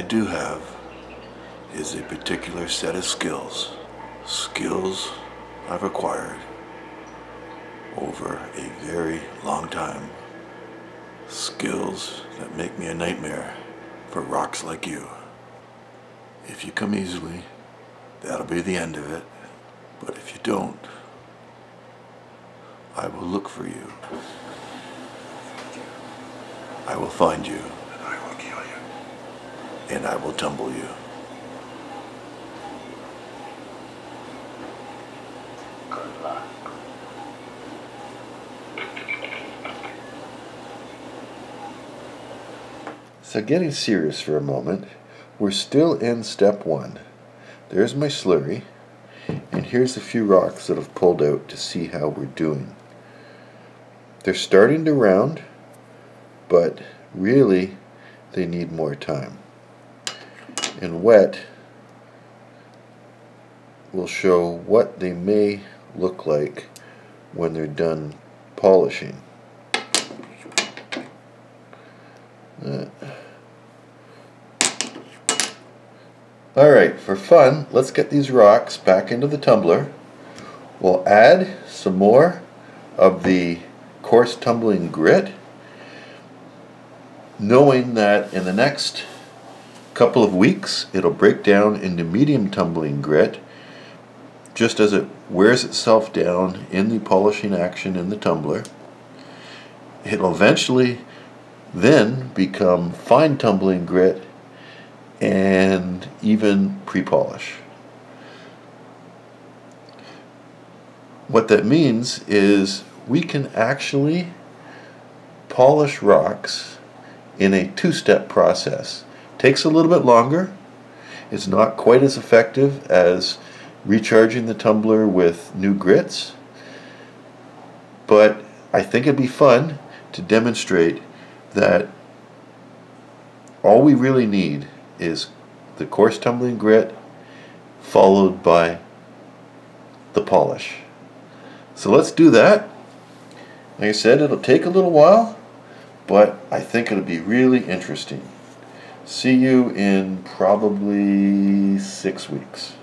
do have is a particular set of skills. Skills I've acquired over a very long time. Skills that make me a nightmare for rocks like you. If you come easily, that'll be the end of it. But if you don't, I will look for you. I will find you. And I will kill you. And I will tumble you. Good luck. So getting serious for a moment, we're still in step one. There's my slurry, and here's a few rocks that I've pulled out to see how we're doing. They're starting to round, but really they need more time. And wet will show what they may look like when they're done polishing. Alright, for fun, let's get these rocks back into the tumbler. We'll add some more of the coarse tumbling grit, knowing that in the next couple of weeks it'll break down into medium tumbling grit just as it wears itself down in the polishing action in the tumbler. It'll eventually then become fine tumbling grit and even pre-polish. What that means is we can actually polish rocks in a two-step process. Takes a little bit longer. It's not quite as effective as recharging the tumbler with new grits, but I think it'd be fun to demonstrate that all we really need is the coarse tumbling grit followed by the polish. So let's do that. Like I said, it'll take a little while, but I think it'll be really interesting. See you in probably 6 weeks.